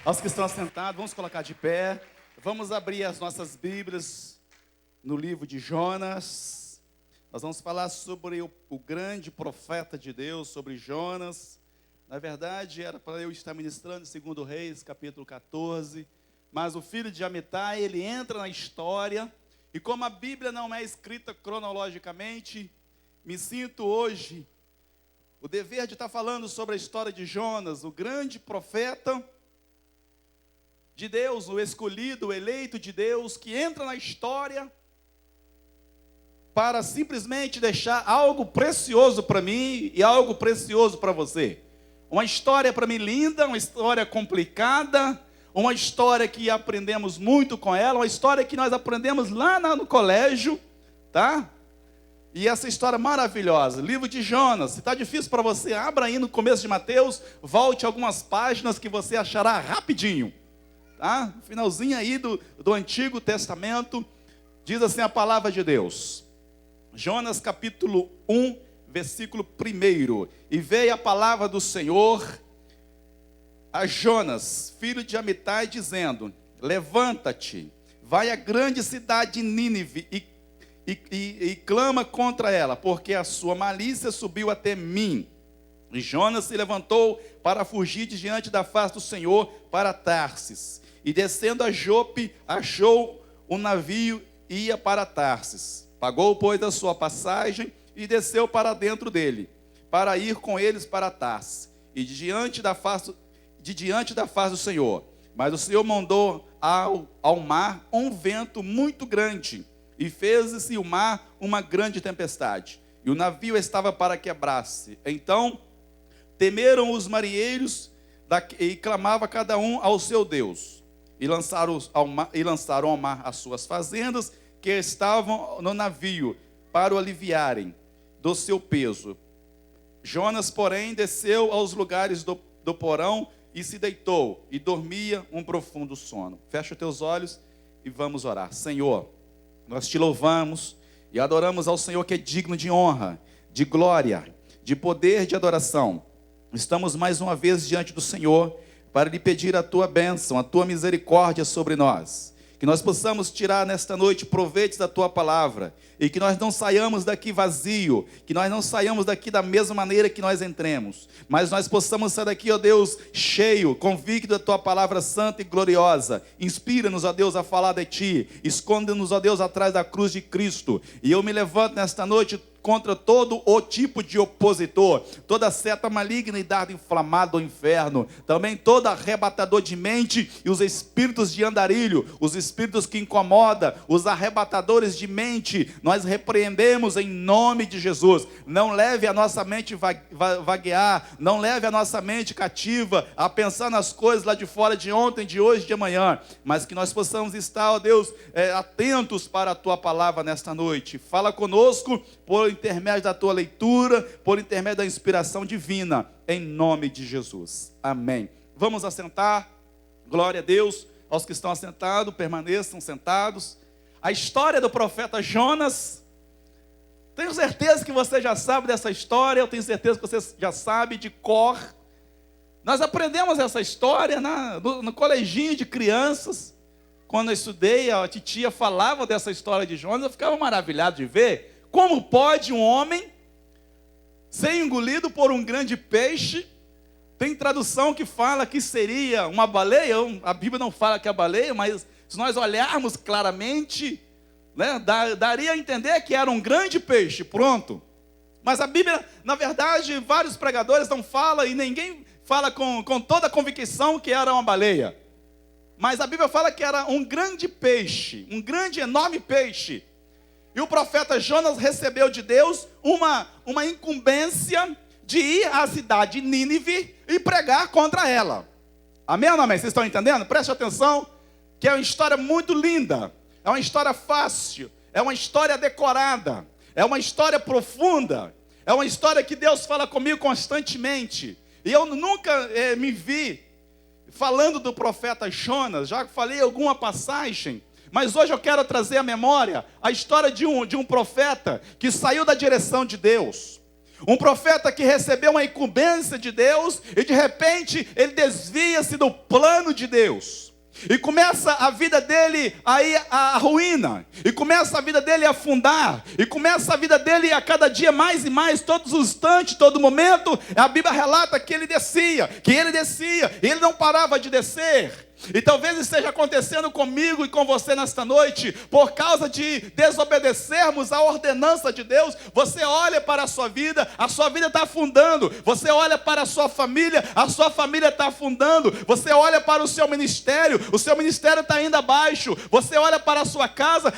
Aos que estão assentados, vamos colocar de pé. Vamos abrir as nossas Bíblias no livro de Jonas. Nós vamos falar sobre o grande profeta de Deus, sobre Jonas. Na verdade, era para eu estar ministrando em 2 Reis, capítulo 14. Mas o filho de Amitai, ele entra na história. E como a Bíblia não é escrita cronologicamente, me sinto hoje o dever de estar falando sobre a história de Jonas, o grande profeta de Deus, o escolhido, o eleito de Deus, que entra na história para simplesmente deixar algo precioso para mim e algo precioso para você. Uma história para mim linda, uma história complicada, uma história que aprendemos muito com ela, uma história que nós aprendemos lá no colégio, tá? E essa história maravilhosa, livro de Jonas. Se está difícil para você, abra aí no começo de Mateus, volte algumas páginas que você achará rapidinho. Tá? No finalzinho aí do Antigo Testamento, diz assim a palavra de Deus. Jonas capítulo 1, versículo 1. E veio a palavra do Senhor a Jonas, filho de Amitai, dizendo: levanta-te, vai à grande cidade de Nínive e clama contra ela, porque a sua malícia subiu até mim. E Jonas se levantou para fugir de diante da face do Senhor para Tarsis. E descendo a Jope, achou um navio e ia para Tarsis. Pagou, pois, a sua passagem e desceu para dentro dele, para ir com eles para Tarsis. E de diante da face do Senhor. Mas o Senhor mandou ao mar um vento muito grande, e fez-se o mar uma grande tempestade. E o navio estava para quebrar-se. Então temeram os marinheiros e clamava cada um ao seu Deus. E lançaram ao mar as suas fazendas que estavam no navio, para o aliviarem do seu peso. Jonas, porém, desceu aos lugares do porão e se deitou, e dormia um profundo sono. Fecha os teus olhos e vamos orar. Senhor, nós te louvamos e adoramos ao Senhor, que é digno de honra, de glória, de poder, de adoração. Estamos mais uma vez diante do Senhor para lhe pedir a tua bênção, a tua misericórdia sobre nós. Que nós possamos tirar nesta noite proveitos da tua palavra, e que nós não saiamos daqui vazio, que nós não saiamos daqui da mesma maneira que nós entremos, mas nós possamos sair daqui, ó Deus, cheio, convicto da tua palavra santa e gloriosa. Inspira-nos, ó Deus, a falar de ti, esconde-nos, ó Deus, atrás da cruz de Cristo. E eu me levanto nesta noite contra todo o tipo de opositor, toda seta maligna e dardo inflamado do inferno, também todo arrebatador de mente e os espíritos de andarilho, os espíritos que incomodam, os arrebatadores de mente, nós repreendemos em nome de Jesus. Não leve a nossa mente vaguear, não leve a nossa mente cativa a pensar nas coisas lá de fora, de ontem, de hoje, de amanhã, mas que nós possamos estar, ó Deus, atentos para a tua palavra nesta noite. Fala conosco por intermédio da tua leitura, por intermédio da inspiração divina, em nome de Jesus. Amém. Vamos assentar. Glória a Deus. Aos que estão assentados, permaneçam sentados. A história do profeta Jonas, tenho certeza que você já sabe dessa história, eu tenho certeza que você já sabe de cor. Nós aprendemos essa história no coleginho de crianças. Quando eu estudei, a titia falava dessa história de Jonas, eu ficava maravilhado de ver como pode um homem ser engolido por um grande peixe. Tem tradução que fala que seria uma baleia. A Bíblia não fala que é a baleia, mas se nós olharmos claramente, né, daria a entender que era um grande peixe, pronto. Mas a Bíblia, na verdade, vários pregadores não falam, e ninguém fala com toda a convicção que era uma baleia. Mas a Bíblia fala que era um grande peixe, um grande, enorme peixe. E o profeta Jonas recebeu de Deus uma incumbência de ir à cidade de Nínive e pregar contra ela. Amém ou não amém? Vocês estão entendendo? Preste atenção, que é uma história muito linda, é uma história fácil, é uma história decorada, é uma história profunda, é uma história que Deus fala comigo constantemente. E eu nunca me vi falando do profeta Jonas, já falei alguma passagem, mas hoje eu quero trazer à memória a história de um profeta que saiu da direção de Deus. Um profeta que recebeu uma incumbência de Deus e de repente ele desvia-se do plano de Deus. E começa a vida dele aí a ruína. E começa a vida dele a afundar. E começa a vida dele a cada dia mais e mais, todos os instantes, todo momento. A Bíblia relata que ele descia. E ele não parava de descer. E talvez esteja acontecendo comigo e com você nesta noite, por causa de desobedecermos a ordenança de Deus. Você olha para a sua vida está afundando. Você olha para a sua família está afundando. Você olha para o seu ministério está indo abaixo. Você olha para a sua casa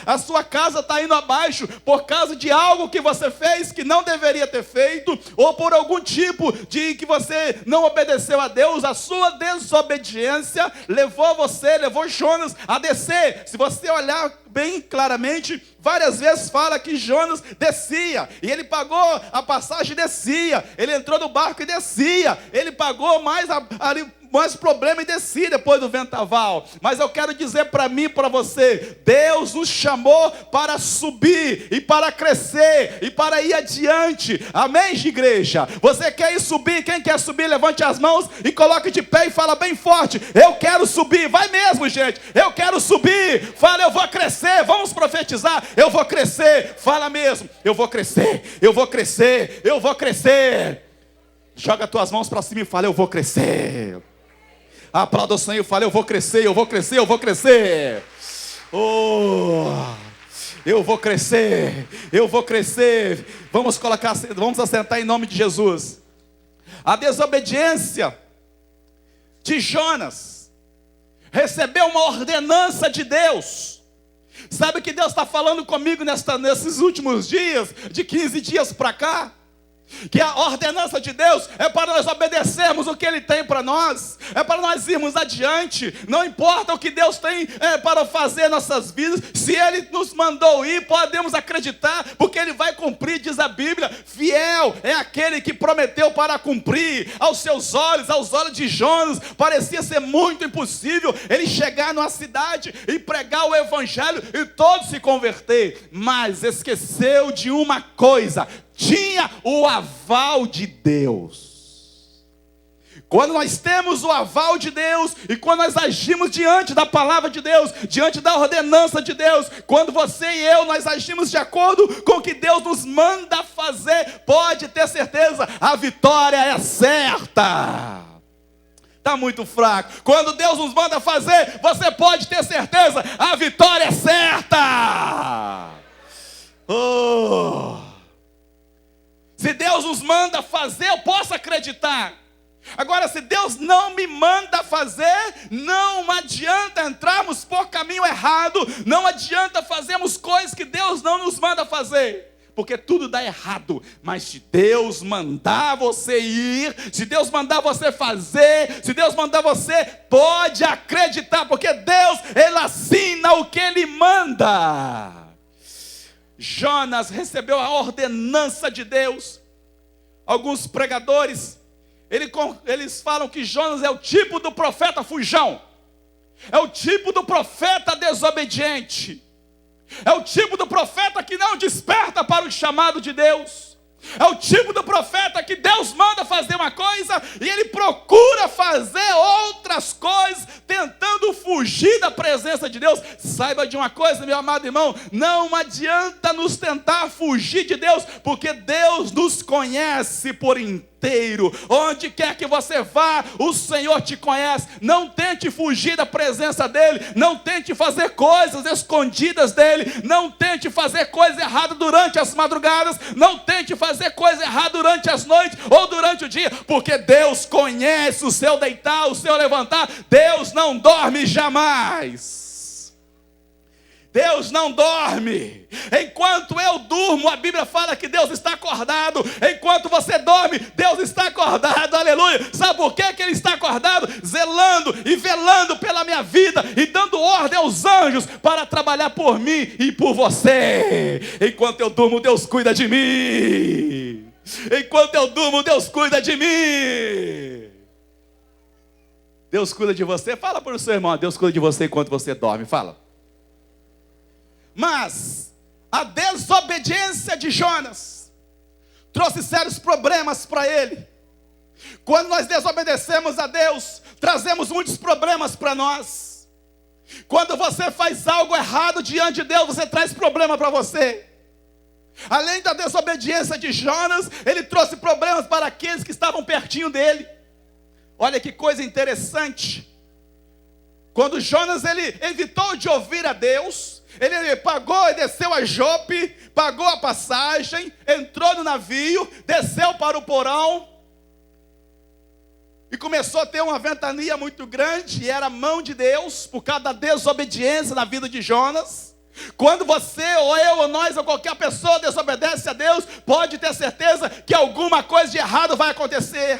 está indo abaixo, por causa de algo que você fez que não deveria ter feito, ou por algum tipo de que você não obedeceu a Deus. A sua desobediência levou Jonas a descer. Se você olhar bem claramente, várias vezes fala que Jonas descia, e ele pagou a passagem e descia, ele entrou no barco e descia, ele pagou mais problema e descia depois do vendaval. Mas eu quero dizer para mim e para você, Deus nos chamou para subir e para crescer e para ir adiante. Amém, igreja? Você quer ir subir? Quem quer subir, levante as mãos e coloque de pé e fala bem forte: eu quero subir. Vai mesmo, gente, eu quero subir. Fala: eu vou crescer. Vamos profetizar: eu vou crescer. Fala mesmo: eu vou crescer, eu vou crescer, eu vou crescer. Joga as tuas mãos para cima e fala: eu vou crescer. Aplauda o Senhor e fala: eu vou crescer, eu vou crescer, eu vou crescer. Eu vou crescer, eu vou crescer. Vamos assentar em nome de Jesus. A desobediência de Jonas recebeu uma ordenança de Deus. Sabe o que Deus está falando comigo nesses últimos dias, de 15 dias para cá? Que a ordenança de Deus é para nós obedecermos o que Ele tem para nós, é para nós irmos adiante. Não importa o que Deus tem para fazer em nossas vidas, se Ele nos mandou ir, podemos acreditar, porque Ele vai cumprir. Diz a Bíblia: fiel é aquele que prometeu para cumprir. Aos olhos de Jonas, parecia ser muito impossível ele chegar numa cidade e pregar o evangelho e todos se converter, mas esqueceu de uma coisa: tinha o aval de Deus. Quando nós temos o aval de Deus, e quando nós agimos diante da palavra de Deus, diante da ordenança de Deus, quando você e eu, nós agimos de acordo com o que Deus nos manda fazer, pode ter certeza, a vitória é certa. Está muito fraco. Quando Deus nos manda fazer, você pode ter certeza, a vitória é certa. Se Deus nos manda fazer, eu posso acreditar. Agora, se Deus não me manda fazer, não adianta entrarmos por caminho errado, não adianta fazermos coisas que Deus não nos manda fazer, porque tudo dá errado. Mas se Deus mandar você ir, se Deus mandar você fazer, se Deus mandar você, pode acreditar, porque Deus, Ele assina o que Ele manda. Jonas recebeu a ordenança de Deus. Alguns pregadores, eles falam que Jonas é o tipo do profeta fujão, é o tipo do profeta desobediente, é o tipo do profeta que não desperta para o chamado de Deus. É o tipo do profeta que Deus manda fazer uma coisa e ele procura fazer outras coisas, tentando fugir da presença de Deus. Saiba de uma coisa, meu amado irmão: não adianta nos tentar fugir de Deus, porque Deus nos conhece por inteiro. Onde quer que você vá, o Senhor te conhece. Não tente fugir da presença dEle, não tente fazer coisas escondidas dEle, não tente fazer coisa errada durante as madrugadas, não tente fazer coisa errada durante as noites ou durante o dia, porque Deus conhece o seu deitar, o seu levantar. Deus não dorme jamais. Deus não dorme. Enquanto eu durmo, a Bíblia fala que Deus está acordado. Enquanto você dorme, Deus está acordado. Aleluia. Sabe por que Ele está acordado? Zelando e velando pela minha vida e dando ordem aos anjos para trabalhar por mim e por você. Enquanto eu durmo, Deus cuida de mim. Enquanto eu durmo, Deus cuida de mim. Deus cuida de você. Fala para o seu irmão: Deus cuida de você enquanto você dorme. Fala. Mas a desobediência de Jonas trouxe sérios problemas para ele. Quando nós desobedecemos a Deus, trazemos muitos problemas para nós. Quando você faz algo errado diante de Deus, você traz problema para você. Além da desobediência de Jonas, ele trouxe problemas para aqueles que estavam pertinho dele. Olha que coisa interessante. Quando Jonas ele evitou de ouvir a Deus, ele pagou e desceu a Jope, pagou a passagem, entrou no navio, desceu para o porão e começou a ter uma ventania muito grande, e era a mão de Deus, por causa da desobediência na vida de Jonas. Quando você, ou eu, ou nós, ou qualquer pessoa desobedece a Deus, pode ter certeza que alguma coisa de errado vai acontecer.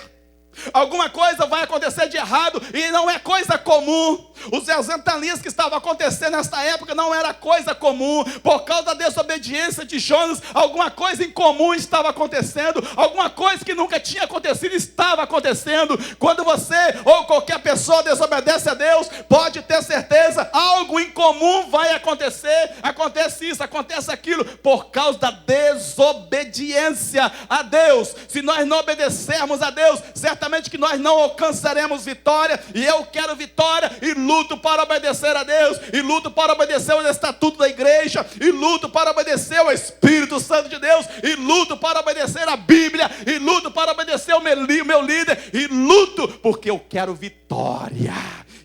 Alguma coisa vai acontecer de errado, e não é coisa comum. Os ventanias que estavam acontecendo nesta época não era coisa comum. Por causa da desobediência de Jonas, alguma coisa incomum estava acontecendo. Alguma coisa que nunca tinha acontecido estava acontecendo. Quando você ou qualquer pessoa desobedece a Deus, pode ter certeza, algo incomum vai acontecer. Acontece isso, acontece aquilo, por causa da desobediência a Deus. Se nós não obedecermos a Deus, certamente que nós não alcançaremos vitória. E eu quero vitória, e luto para obedecer a Deus, e luto para obedecer o estatuto da igreja, e luto para obedecer o Espírito Santo de Deus, e luto para obedecer a Bíblia, e luto para obedecer o meu líder, e luto porque eu quero vitória.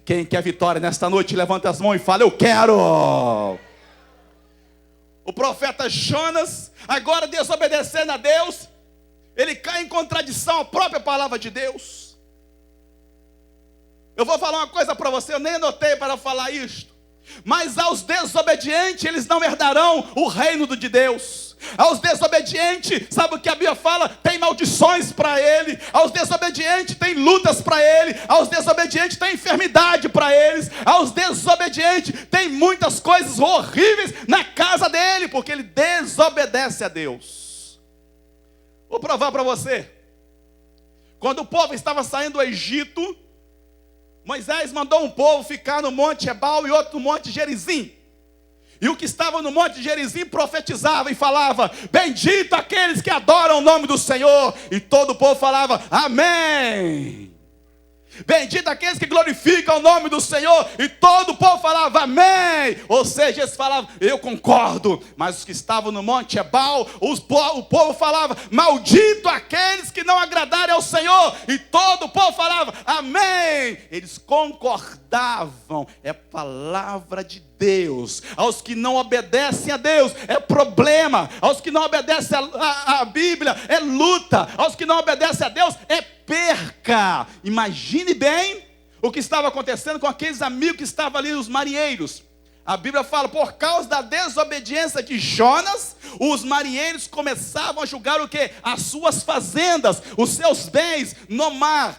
Quem quer vitória nesta noite, levanta as mãos e fala: eu quero. O profeta Jonas, agora desobedecendo a Deus, ele cai em contradição à própria palavra de Deus. Eu vou falar uma coisa para você, eu nem anotei para falar isto. Mas aos desobedientes, eles não herdarão o reino de Deus. Aos desobedientes, sabe o que a Bíblia fala? Tem maldições para ele. Aos desobedientes tem lutas para ele. Aos desobedientes tem enfermidade para eles. Aos desobedientes tem muitas coisas horríveis na casa dele, porque ele desobedece a Deus. Vou provar para você. Quando o povo estava saindo do Egito, Moisés mandou um povo ficar no monte Ebal e outro no monte Gerizim. E o que estava no monte Gerizim profetizava e falava: bendito aqueles que adoram o nome do Senhor. E todo o povo falava: amém. Bendito aqueles que glorificam o nome do Senhor. E todo o povo falava amém. Ou seja, eles falavam: eu concordo. Mas os que estavam no monte Ebal, o povo falava: maldito aqueles que não agradarem ao Senhor. E todo o povo falava amém. Eles concordavam. É palavra de Deus. Aos que não obedecem a Deus é problema. Aos que não obedecem a Bíblia é luta. Aos que não obedecem a Deus é perca. Imagine bem o que estava acontecendo com aqueles amigos que estavam ali, os marinheiros. A Bíblia fala: por causa da desobediência de Jonas, os marinheiros começavam a julgar o quê? As suas fazendas, os seus bens no mar,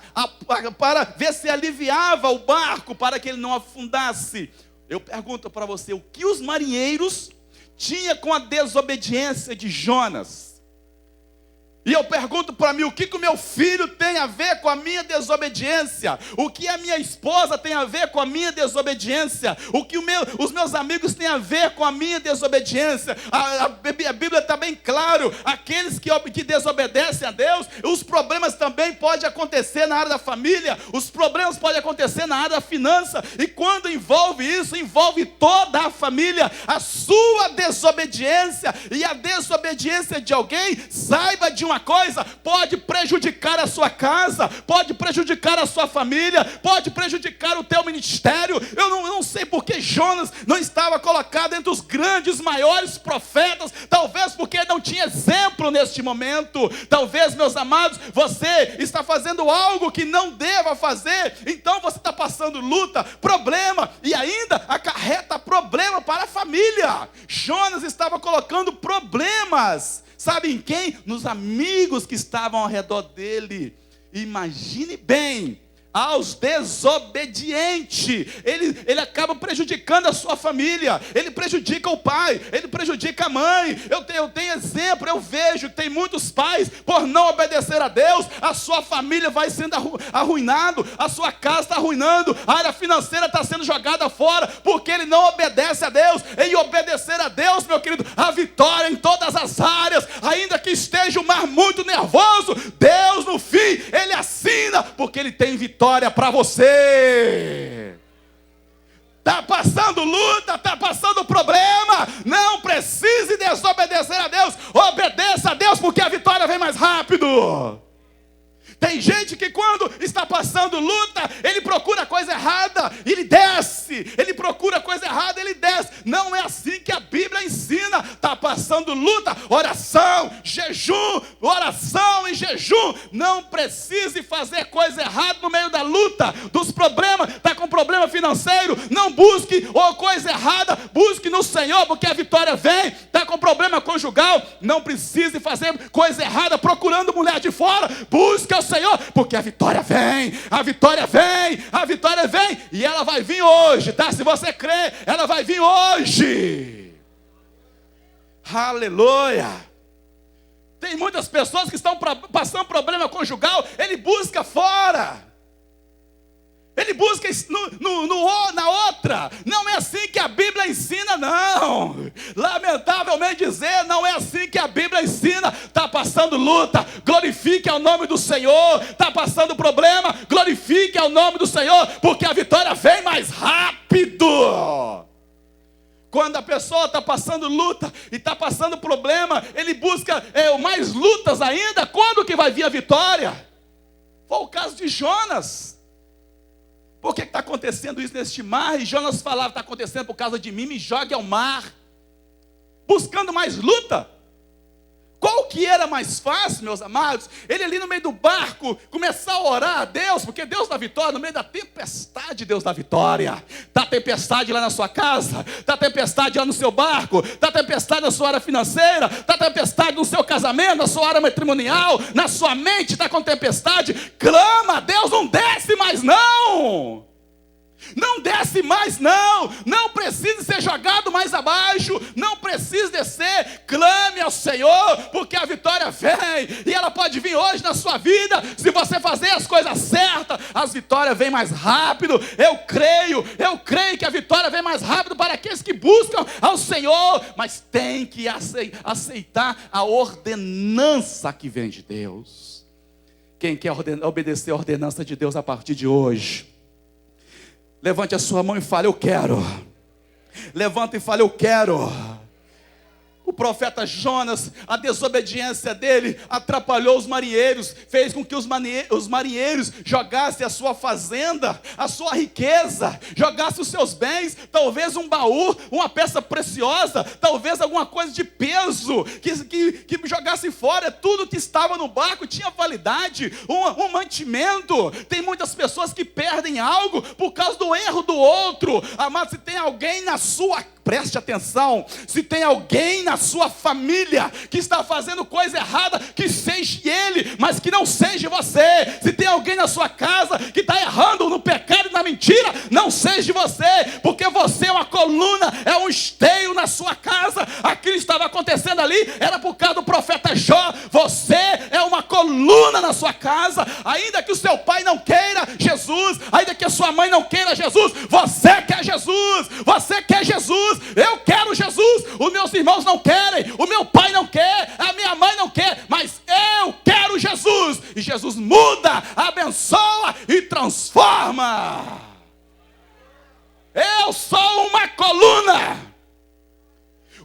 para ver se aliviava o barco, para que ele não afundasse. Eu pergunto para você, o que os marinheiros tinham com a desobediência de Jonas? E eu pergunto para mim, o que o meu filho tem a ver com a minha desobediência? O que a minha esposa tem a ver com a minha desobediência? O que os meus amigos têm a ver com a minha desobediência? A Bíblia está bem claro, aqueles que desobedecem a Deus, os problemas também podem acontecer na área da família, os problemas podem acontecer na área da finança, e quando envolve isso, envolve toda a família. A sua desobediência e a desobediência de alguém, saiba de uma coisa, pode prejudicar a sua casa, pode prejudicar a sua família, pode prejudicar o teu ministério. Eu não sei porque Jonas não estava colocado entre os grandes, maiores profetas, talvez porque não tinha exemplo neste momento. Talvez, meus amados, você está fazendo algo que não deva fazer, então você está passando luta, problema, e ainda acarreta problema para a família. Jonas estava colocando problemas. Sabe em quem? Nos amigos que estavam ao redor dele. Imagine bem aos desobedientes. Ele acaba prejudicando a sua família. Ele prejudica o pai, ele prejudica a mãe. Eu tenho exemplo, eu vejo que tem muitos pais, por não obedecer a Deus, a sua família vai sendo arruinado, a sua casa está arruinando, a área financeira está sendo jogada fora, porque ele não obedece a Deus. Em obedecer a Deus, meu querido, a vitória em todas as áreas, ainda que esteja o mar muito nervoso, Deus no fim, ele assina, porque ele tem vitória para você. Está passando luta, está passando problema, não precise desobedecer a Deus, obedeça a Deus, porque a vitória vem mais rápido. Tem gente que quando está passando luta, ele procura coisa errada, ele desce. Ele procura coisa errada, ele desce. Não é assim que a Bíblia ensina. Está passando luta, oração, jejum, oração e jejum. Não precise fazer coisa errada no meio da luta, dos problemas. Está com problema financeiro, não busque coisa errada, busque no Senhor, porque a vitória vem. Está com problema conjugal, não precise fazer coisa errada procurando mulher de fora. Busque o Senhor, porque a vitória vem, a vitória vem, a vitória vem, e ela vai vir hoje, tá? Se você crê, ela vai vir hoje. Aleluia. Tem muitas pessoas que estão passando problema conjugal, ele busca fora. Ele busca na outra. Não é assim que a Bíblia ensina, não. Lamentavelmente dizer, não é assim que a Bíblia ensina. Está passando luta, glorifique ao nome do Senhor. Está passando problema, glorifique ao nome do Senhor, porque a vitória vem mais rápido. Quando a pessoa está passando luta e está passando problema, ele busca mais lutas ainda. Quando que vai vir a vitória? Foi o caso de Jonas. Por que está acontecendo isso neste mar? E Jonas falava, está acontecendo por causa de mim, me jogue ao mar. Buscando mais luta. Qual que era mais fácil, meus amados? Ele ali no meio do barco, começar a orar a Deus, porque Deus dá vitória no meio da tempestade, Deus dá vitória. Está tempestade lá na sua casa, está tempestade lá no seu barco, está tempestade na sua área financeira, está tempestade no seu casamento, na sua área matrimonial, na sua mente está com tempestade. Clama a Deus, não desce mais não. Não desce mais não, não precisa ser jogado mais abaixo, não precisa descer, clame ao Senhor, porque a vitória vem, e ela pode vir hoje na sua vida, se você fazer as coisas certas, as vitórias vêm mais rápido. Eu creio que a vitória vem mais rápido para aqueles que buscam ao Senhor, mas tem que aceitar a ordenança que vem de Deus. Quem quer obedecer a ordenança de Deus a partir de hoje? Levante a sua mão e fale, eu quero. Levanta e fale, eu quero. O profeta Jonas, a desobediência dele atrapalhou os marinheiros, fez com que os marinheiros jogassem a sua fazenda, a sua riqueza, jogassem os seus bens, talvez um baú, uma peça preciosa, talvez alguma coisa de peso, que jogasse fora. Tudo que estava no barco tinha validade, um mantimento. Tem muitas pessoas que perdem algo por causa do erro do outro. Amado, se tem alguém na sua, preste atenção, se tem alguém na sua família que está fazendo coisa errada, que seja ele, mas que não seja você. Se tem alguém na sua casa que está errando no pecado e na mentira, não seja você, porque você é uma coluna, é um esteio na sua casa. Aquilo que estava acontecendo ali era por causa do profeta Jó. Você é uma coluna na sua casa, ainda que o seu pai não queira Jesus, ainda que a sua mãe não queira Jesus, você quer Jesus, você quer Jesus. Eu quero Jesus, os meus irmãos não querem, o meu pai não quer, a minha mãe não quer, mas eu quero Jesus. E Jesus muda, abençoa e transforma. Eu sou uma coluna.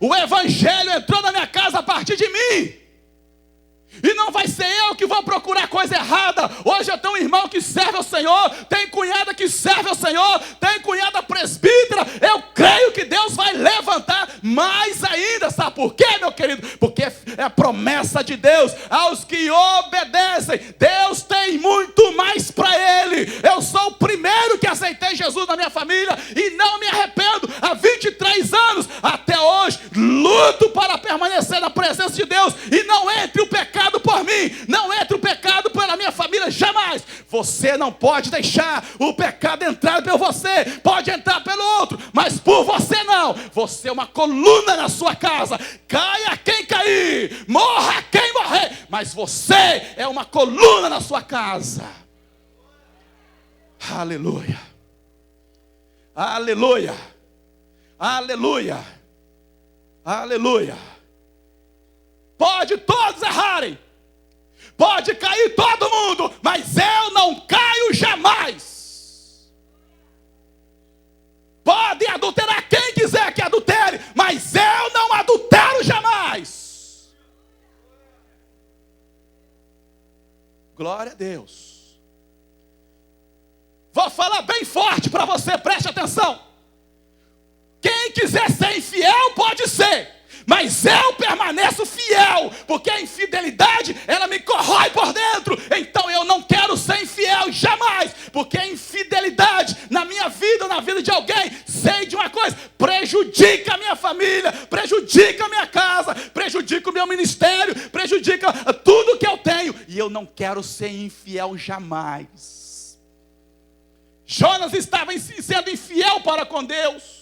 O evangelho entrou na minha casa a partir de mim. E não vai ser eu que vou procurar coisa errada. Hoje eu tenho um irmão que serve ao Senhor, tem cunhada que serve ao Senhor, tem cunhada presbítera. Eu creio que Deus vai levantar mais ainda. Sabe por quê, meu querido? Porque é a promessa de Deus aos que obedecem. Deus tem muito mais para ele. Eu sou o primeiro que aceitei Jesus na minha família e não me arrependo. Há 23 anos até hoje luto para permanecer na presença de Deus. E não entre o pecado por mim, não entre o pecado pela minha família, jamais. Você Você não pode deixar o pecado entrar por você. Pode entrar pelo outro, mas por você não. Você é uma coluna na sua casa. Caia quem cair, morra quem morrer, mas você é uma coluna na sua casa. Aleluia. Aleluia. Aleluia. Aleluia. Pode todos errarem. Pode cair todo mundo, mas eu não caio jamais. Pode adulterar quem quiser que adultere, mas eu não adultero jamais. Glória a Deus. Vou falar bem forte para você, preste atenção. Quem quiser ser infiel pode ser, mas eu permaneço fiel, porque a infidelidade, ela me corrói por dentro. Então eu não quero ser infiel jamais, porque a infidelidade na minha vida, na vida de alguém, sei de uma coisa, prejudica a minha família, prejudica a minha casa, prejudica o meu ministério, prejudica tudo que eu tenho, e eu não quero ser infiel jamais. Jonas estava sendo infiel para com Deus.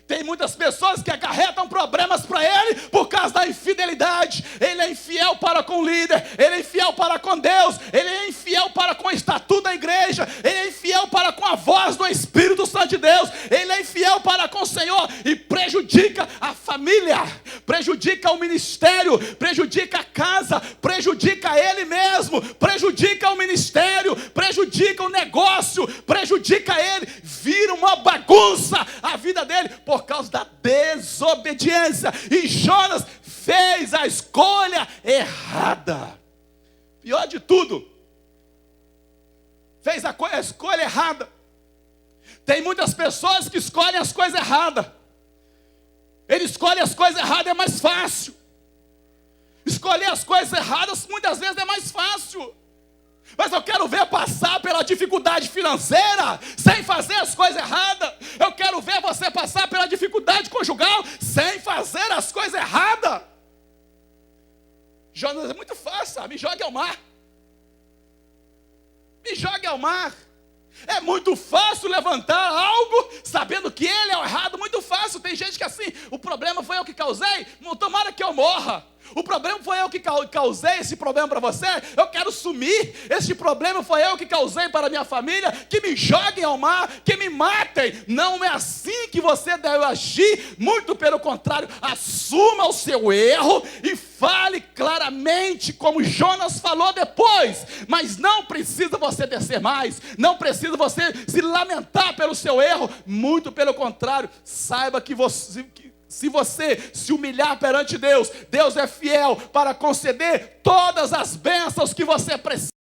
Tem muitas pessoas que acarretam problemas para ele por causa da infidelidade. Ele é infiel para com o líder, ele é infiel para com Deus, ele é infiel para com o estatuto da igreja, ele é infiel para com a voz do Espírito Santo de Deus, ele é infiel para com o Senhor e prejudica a família, prejudica o ministério, prejudica a casa, prejudica ele mesmo, prejudica o ministério, prejudica o negócio, prejudica ele, vira uma bagunça a vida dele por causa da desobediência. E Jonas fez a escolha errada. Pior de tudo, fez a escolha errada. Tem muitas pessoas que escolhem as coisas erradas. Ele escolhe as coisas erradas, é mais fácil. Escolher as coisas erradas muitas vezes é mais fácil. Mas eu quero ver passar pela dificuldade financeira sem fazer as coisas erradas. Eu quero ver você passar pela dificuldade conjugal sem fazer as coisas erradas. Jonas, é muito fácil, me jogue ao mar. Me jogue ao mar. É muito fácil levantar algo sabendo que ele é o errado, muito fácil. Tem gente que assim, o problema foi eu que causei, tomara que eu morra. O problema foi eu que causei esse problema para você, eu quero sumir. Esse problema foi eu que causei para a minha família, que me joguem ao mar, que me matem. Não é assim que você deve agir, muito pelo contrário, assuma o seu erro e fale claramente, como Jonas falou depois. Mas não precisa você descer mais, não precisa você se lamentar pelo seu erro, muito pelo contrário, saiba que se você se humilhar perante Deus, Deus é fiel para conceder todas as bênçãos que você precisa.